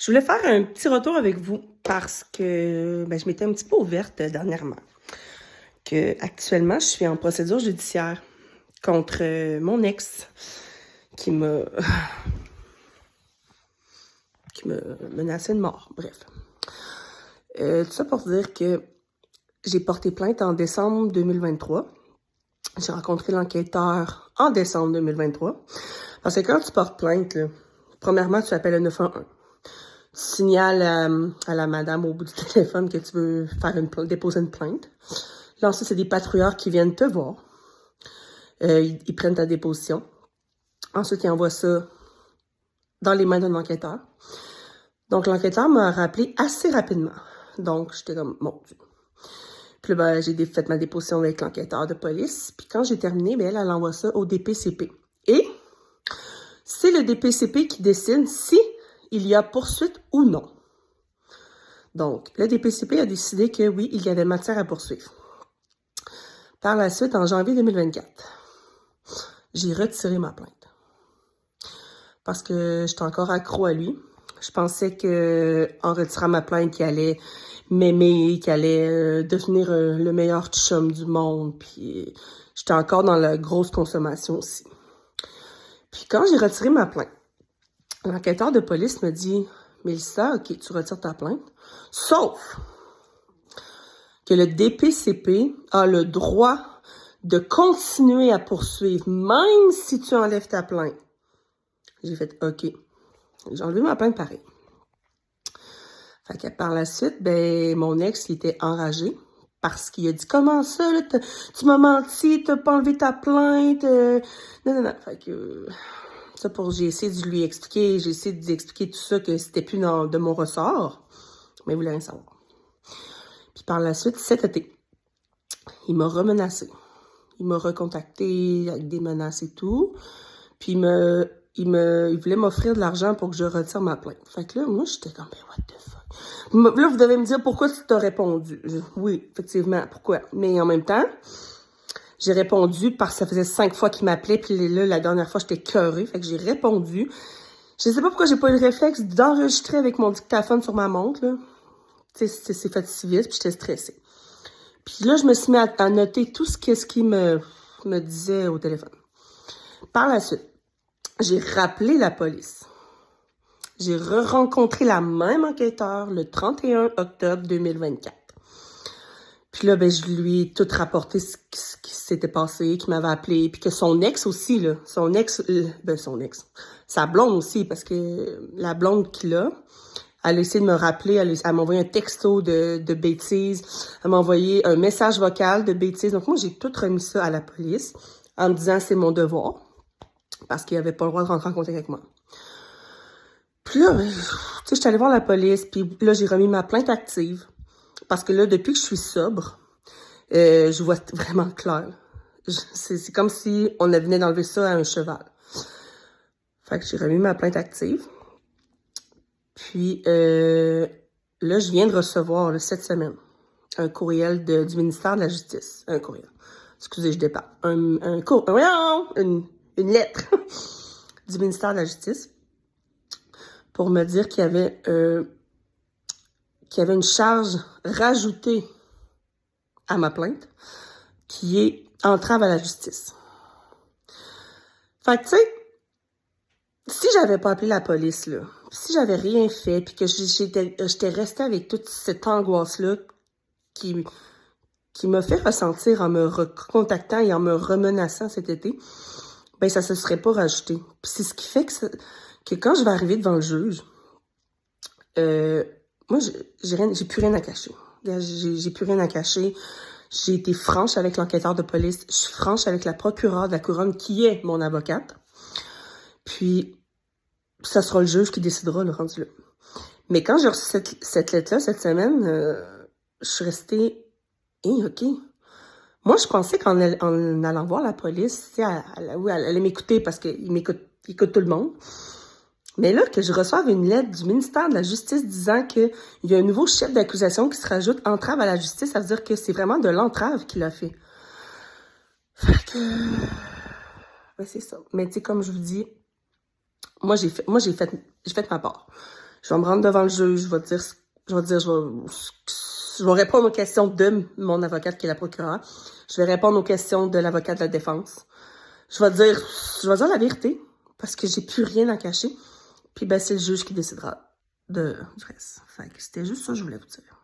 Je voulais faire un petit retour avec vous parce que je m'étais un petit peu ouverte dernièrement. Que actuellement, je suis en procédure judiciaire contre mon ex qui me qui me menaçait de mort. Bref. Tout ça pour dire que j'ai porté plainte en décembre 2023. J'ai rencontré l'enquêteur en décembre 2023. Parce que quand tu portes plainte, là, premièrement, tu appelles le 911. Tu signales à la madame au bout du téléphone que tu veux déposer une plainte. Là, ensuite, c'est des patrouilleurs qui viennent te voir. Ils prennent ta déposition. Ensuite, ils envoient ça dans les mains d'un enquêteur. Donc, l'enquêteur m'a rappelé assez rapidement. Donc, j'étais comme, mon Dieu. Puis là, j'ai fait ma déposition avec l'enquêteur de police. Puis quand j'ai terminé, elle envoie ça au DPCP. Et c'est le DPCP qui décide si il y a poursuite ou non. Donc, le DPCP a décidé que oui, il y avait matière à poursuivre. Par la suite, en janvier 2024, j'ai retiré ma plainte. Parce que j'étais encore accro à lui. Je pensais que en retirant ma plainte, qu'il allait m'aimer, qu'il allait devenir le meilleur chum du monde. Puis j'étais encore dans la grosse consommation aussi. Puis quand j'ai retiré ma plainte, l'enquêteur de police me dit « Mélissa, OK, tu retires ta plainte. Sauf que le DPCP a le droit de continuer à poursuivre, même si tu enlèves ta plainte. » J'ai fait « OK. » J'ai enlevé ma plainte pareil. Fait que par la suite, mon ex, il était enragé parce qu'il a dit « Comment ça, là, tu m'as menti, t'as pas enlevé ta plainte. Non. » Fait que j'ai essayé de lui expliquer, j'ai essayé de lui expliquer tout ça, que c'était plus de mon ressort. Mais il voulait rien savoir. Puis par la suite, cet été, il m'a remenacé. Il m'a recontacté avec des menaces et tout. Puis il voulait m'offrir de l'argent pour que je retire ma plainte. Fait que là, moi, j'étais comme, what the fuck? Là, vous devez me dire pourquoi tu t'as répondu. Oui, effectivement, pourquoi? Mais en même temps, j'ai répondu parce que ça faisait 5 fois qu'il m'appelait. Puis là, la dernière fois, j'étais cœurée. Fait que j'ai répondu. Je sais pas pourquoi j'ai pas eu le réflexe d'enregistrer avec mon dictaphone sur ma montre, là. Tu sais, c'est fait si vite, puis j'étais stressée. Puis là, je me suis mis à noter tout ce qu'il me disait au téléphone. Par la suite, j'ai rappelé la police. J'ai rencontré la même enquêteur le 31 octobre 2024. Puis là, je lui ai tout rapporté ce qui s'était passé, qu'il m'avait appelé, puis que son ex aussi, là, sa blonde aussi, parce que la blonde qu'il a, elle a essayé de me rappeler, elle m'a envoyé un texto de bêtises, elle m'a envoyé un message vocal de bêtises. Donc moi, j'ai tout remis ça à la police en me disant c'est mon devoir, parce qu'il avait pas le droit de rentrer en contact avec moi. Puis là, tu sais, j'étais allée voir la police, puis là, j'ai remis ma plainte active. Parce que là, depuis que je suis sobre, je vois vraiment clair. C'est comme si on venait d'enlever ça à un cheval. Fait que j'ai remis ma plainte active. Puis là, je viens de recevoir, là, cette semaine, un courriel du ministère de la Justice. Un courriel. Excusez, je déparle. Une lettre du ministère de la Justice pour me dire qu'il y avait une charge rajoutée à ma plainte, qui est entrave à la justice. Fait que, tu sais, si j'avais pas appelé la police, là, si j'avais rien fait, puis que j'étais restée avec toute cette angoisse-là qui m'a fait ressentir en me recontactant et en me remenaçant cet été, ça se serait pas rajouté. Puis c'est ce qui fait que quand je vais arriver devant le juge, moi, j'ai plus rien à cacher. J'ai plus rien à cacher. J'ai été franche avec l'enquêteur de police. Je suis franche avec la procureure de la couronne, qui est mon avocate. Puis, ça sera le juge qui décidera, le rendu là. Mais quand j'ai reçu cette lettre-là, cette semaine, je suis restée... OK. Moi, je pensais qu'en allant voir la police, elle allait m'écouter parce qu'il écoute tout le monde. Mais là, que je reçoive une lettre du ministère de la Justice disant qu'il y a un nouveau chef d'accusation qui se rajoute, entrave à la justice, ça veut dire que c'est vraiment de l'entrave qu'il a fait. Fait que... c'est ça. Mais tu sais, comme je vous dis, moi, j'ai fait ma part. Je vais me rendre devant le juge, je vais répondre aux questions de mon avocate qui est la procureure. Je vais répondre aux questions de l'avocat de la défense. Je vais dire la vérité, parce que j'ai plus rien à cacher. Puis ben, c'est le juge qui décidera du reste. Fait que c'était juste ça que je voulais vous dire.